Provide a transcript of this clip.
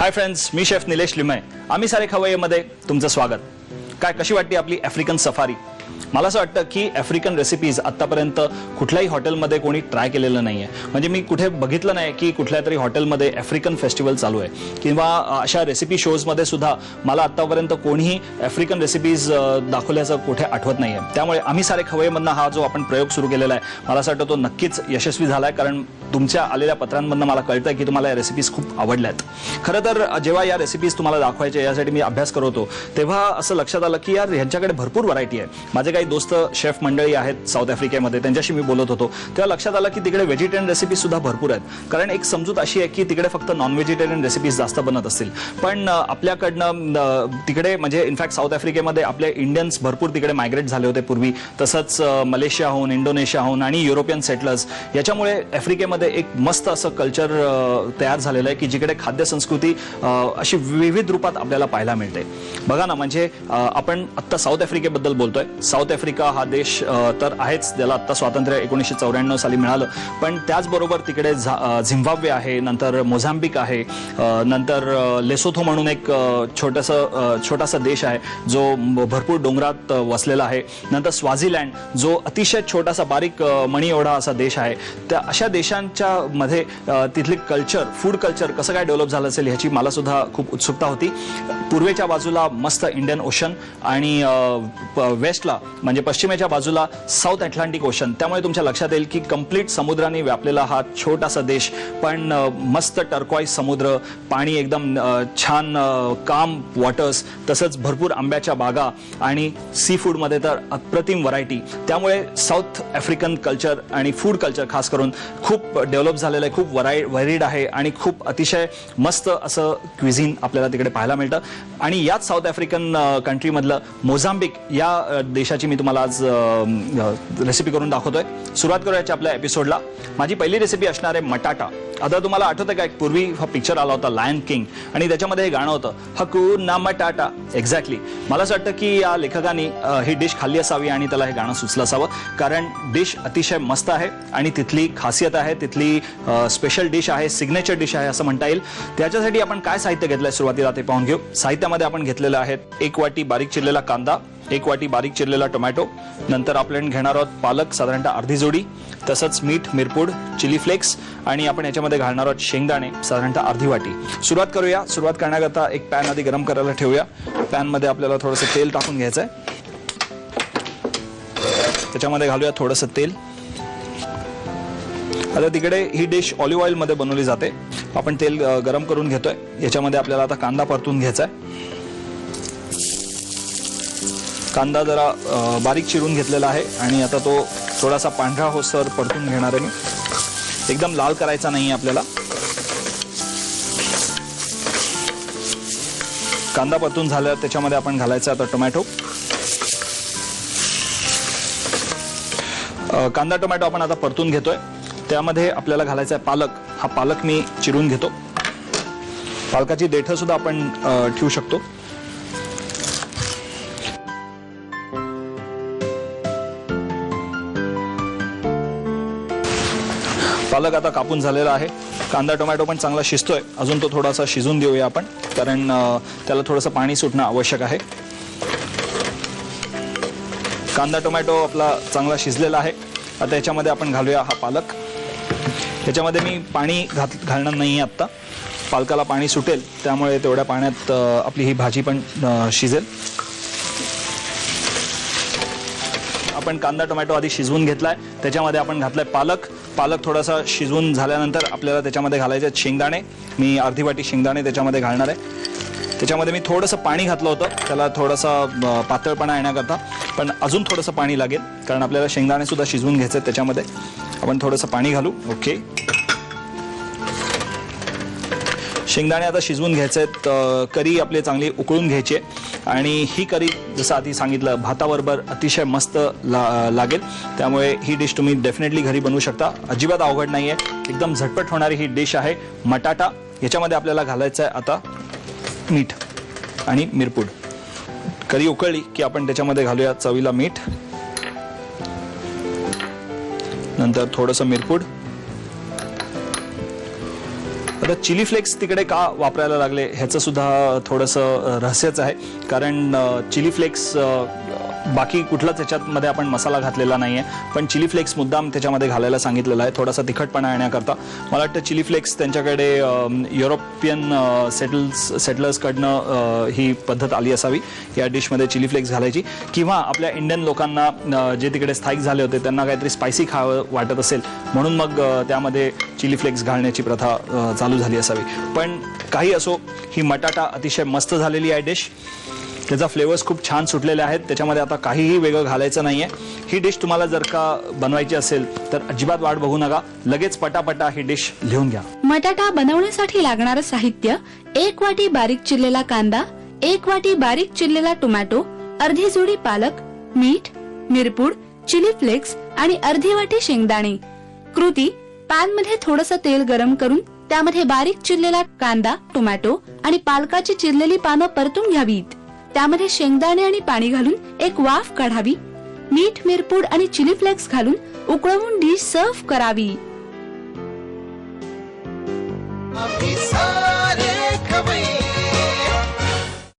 Hi friends, मी chef Nilesh Limaye. आम्ही सारे खवय्येमध्ये तुमचं स्वागत. काय कशी वाटते आपली आफ्रिकन सफारी? मला असं वाटतं की आफ्रिकन रेसिपीज आतापर्यंत कुठल्याही हॉटेलमध्ये कोणी ट्राय केलेलं नाहीये. म्हणजे मी कुठे बघितलं नाही की कुठल्या तरी हॉटेलमध्ये आफ्रिकन फेस्टिवल चालू आहे किंवा अशा रेसिपी शोजमध्ये सुद्धा मला आतापर्यंत कोणीही आफ्रिकन रेसिपीज दाखवल्याचं कुठे आठवत नाहीये. त्यामुळे आम्ही सारे खवय्येमधनं हा जो आपण प्रयोग सुरू केलेला आहे, मला असं वाटतं तो नक्कीच यशस्वी झालाय. कारण तुमच्या आलेल्या पत्रांमधनं मला कळतंय की तुम्हाला या रेसिपीज खूप आवडल्यात. खरं तर जेव्हा या रेसिपीज तुम्हाला दाखवायच्या यासाठी मी अभ्यास करत होतो, तेव्हा असं लक्षात आलं की यार ह्यांच्याकडे भरपूर व्हरायटी आहे. माझे काही दोस्त शेफ मंडळी आहेत साऊथ आफ्रिकेमध्ये, त्यांच्याशी मी बोलत होतो तेव्हा लक्षात आलं की तिकडे व्हेजिटेरियन रेसिपीज सुद्धा भरपूर आहेत. कारण एक समजूत अशी आहे की तिकडे फक्त नॉन व्हेजिटेरियन रेसिपीज जास्त बनत असतील, पण आपल्याकडनं तिकडे म्हणजे इनफॅक्ट साऊथ आफ्रिकेमध्ये आपले इंडियन्स भरपूर तिकडे मायग्रेट झाले होते पूर्वी. तसंच मलेशियाहून, इंडोनेशियाहून आणि युरोपियन सेटलर्स, याच्यामुळे आफ्रिकेमध्ये एक मस्त असं कल्चर तयार झालेलं आहे की जिकडे खाद्य संस्कृती अशी विविध रूपात आपल्याला पाहायला मिळते. बघा ना, म्हणजे आपण आत्ता साऊथ आफ्रिकेबद्दल बोलतोय. साऊथ आफ्रिका हा देश तर आहेच, ज्याला आत्ता स्वातंत्र्य 1994 साली मिळालं, पण त्याचबरोबर तिकडे झिम्बाब्वे आहे, नंतर मोझाम्बिक आहे, नंतर लेसोथो म्हणून एक छोटासा देश आहे जो भरपूर डोंगरात वसलेला आहे, नंतर स्वाझीलँड जो अतिशय छोटासा बारीक मणी एवढा असा देश आहे. त्या अशा देशांच्या मध्ये तिथली कल्चर, फूड कल्चर कसं काय डेव्हलप झालं असेल ह्याची मला सुद्धा खूप उत्सुकता होती. पूर्वेच्या बाजूला मस्त इंडियन ओशन आणि वेस्टला म्हणजे पश्चिमेच्या बाजूला साऊथ अटलांटिक ओशन. त्यामुळे तुमच्या लक्षात येईल की कंप्लीट समुद्राने व्यापलेला हा छोटासा देश, पण मस्त टर्कॉइज समुद्र, पाणी एकदम छान काम वॉटर्स, तसंच भरपूर आंब्याच्या बागा आणि सी फूडमध्ये तर अप्रतिम व्हरायटी. त्यामुळे साऊथ आफ्रिकन कल्चर आणि फूड कल्चर खास करून खूप डेव्हलप झालेलं आहे, खूप व्हरायड आहे आणि खूप अतिशय मस्त असं क्विझिन आपल्याला तिकडे पाहायला मिळतं. आणि याच साऊथ आफ्रिकन कंट्रीमधलं मोझाम्बिक या देशाची मी तुम्हाला आज रेसिपी करून दाखवतोय. सुरुवात करूया आपल्या एपिसोडला. माझी पहिली रेसिपी असणार आहे मटाटा. आता तुम्हाला आठवतं का, एक पूर्वी हा पिक्चर आला होता लायन किंग आणि त्याच्यामध्ये हे गाणं होतं, हकुना मटाटा. एक्झॅक्टली. मला असं वाटतं की या लेखकांनी ही डिश खाल्ली असावी आणि त्याला हे गाणं सुचलं असावं, कारण डिश अतिशय मस्त आहे आणि तिथली खासियत आहे, तिथली स्पेशल डिश आहे, सिग्नेचर डिश आहे असं म्हणता येईल. त्याच्यासाठी आपण काय साहित्य घेतलंय सुरुवातीला ते पाहून घेऊ. साहित्यामध्ये आपण घेतलेलं आहे 1 वाटी बारीक चिरलेला कांदा, 1 वाटी बारीक चिरलेला टोमॅटो, नंतर आपण घेणार आहोत पालक साधारणतः अर्धी जोडी, तसंच मीठ, मिरपूड, चिली फ्लेक्स आणि आपण याच्यामध्ये घालणार आहोत शेंगदाणे साधारणतः अर्धी वाटी. सुरुवात करूया. सुरुवात करण्याकरता एक पॅन आधी गरम करायला ठेवूया. पॅनमध्ये आपल्याला थोडंसं तेल टाकून घ्यायचं आहे. त्याच्यामध्ये घालूया थोडंसं तेल. आता तिकडे ही डिश ऑलिव्ह ऑइलमध्ये बनवली जाते. आपण तेल गरम करून घेतोय. याच्यामध्ये आपल्याला आता कांदा परतून घ्यायचा आहे. कांदा जरा बारीक चिरून घेतलेला आहे आणि आता तो थोडासा पांढरा होसर परतून घेणार आहे मी. एकदम लाल करायचा नाही आपल्याला. कांदा परतून झाल्यावर त्याच्यामध्ये आपण घालायचा आता टोमॅटो. कांदा टोमॅटो आपण आता परतून घेतोय. त्यामध्ये आपल्याला घालायचा आहे पालक. हा पालक मी चिरून घेतो. पालकाची देठं सुद्धा आपण ठेवू शकतो. पालक आता कापून झालेला आहे. कांदा टोमॅटो पण चांगला शिजतोय. अजून तो थोडासा शिजून देऊया आपण, कारण त्याला थोडंसं पाणी सुटणं आवश्यक आहे. कांदा टोमॅटो आपला चांगला शिजलेला आहे. आता याच्यामध्ये आपण घालूया हा पालक. याच्यामध्ये मी पाणी घालणार नाही आत्ता. पालकाला पाणी सुटेल, त्यामुळे तेवढ्या पाण्यात आपली ही भाजी पण शिजेल. आपण कांदा टोमॅटो आधी शिजवून घेतलाय. त्याच्यामध्ये आपण घातलाय पालक. पालक थोडासा शिजवून झाल्यानंतर आपल्याला त्याच्यामध्ये घालायचे शेंगदाणे. मी अर्धी वाटी शेंगदाणे त्याच्यामध्ये घालणार आहे. त्याच्यामध्ये मी थोडंसं पाणी घातलं होतं, त्याला थोडासा पातळपणा येण्याकरता, पण अजून थोडंसं पाणी लागेल कारण आपल्याला शेंगदाणे सुद्धा शिजवून घ्यायचे. त्याच्यामध्ये आपण थोडंसं पाणी घालू. ओके. शेंगदाणे आता शिजवून घ्यायचे आहेत. करी आपली चांगली उकळून घ्यायची आहे आणि ही करी जसं आधी सांगितलं भाताबरोबर अतिशय मस्त लागेल. त्यामुळे ही डिश तुम्ही डेफिनेटली घरी बनवू शकता. अजिबात अवघड नाही आहे. एकदम झटपट होणारी ही डिश आहे मटाटा. याच्यामध्ये आपल्याला घालायचं आहे आता मीठ आणि मिरपूड. करी उकळली की आपण त्याच्यामध्ये घालूया चवीला मीठ, नंतर थोडंसं मिरपूड, आता चिली फ्लेक्स तिकडे का वापरायला लागले ह्याचं सुद्धा थोडंसं रहस्यच आहे, कारण चिली फ्लेक्स बाकी कुठलाच त्याच्यामध्ये आपण मसाला घातलेला नाहीये, पण चिली फ्लेक्स मुद्दाम त्याच्यामध्ये घालायला सांगितलेला आहे थोडासा तिखटपणा येण्याकरता. मला वाटतं चिली फ्लेक्स त्यांच्याकडे युरोपियन सेटलर्सकडनं ही पद्धत आली असावी या डिशमध्ये चिली फ्लेक्स घालायची, किंवा आपल्या इंडियन लोकांना जे तिकडे स्थायिक झाले होते त्यांना काहीतरी स्पायसी खावं वाटत असेल म्हणून मग त्यामध्ये चिली फ्लेक्स घालण्याची प्रथा चालू झाली असावी. पण काही असो, ही मटाटा अतिशय मस्त झालेली आहे डिश. त्याचा फ्लेवर्स खूप छान सुटलेले आहेत, त्याच्यामध्ये आता काहीही वेगळं घालायचं नाहीये. ही डिश तुम्हाला जर का बनवायची असेल तर अजिबात वाट बघू नका, लगेच पटापटा ही डिश लिहून घ्या. मटाटा बनवण्यासाठी लागणारं साहित्य: 1 वाटी बारीक चिरलेला कांदा, 1 वाटी बारीक चिरलेला टोमॅटो, अर्धी जुडी पालक, मीठ, मिरपूड, चिली फ्लेक्स आणि अर्धी वाटी शेंगदाणे. कृती: पॅन मध्ये थोडंसं तेल गरम करून त्यामध्ये बारीक चिरलेला कांदा, टोमॅटो आणि पालकाची चिरलेली पानं परतून घ्यावीत. त्यामध्ये शेंगदाणे आणि पाणी घालून एक वाफ काढावी. मीठ, मिरपूड आणि चिली फ्लेक्स घालून उकळवून डिश सर्व्ह करावी.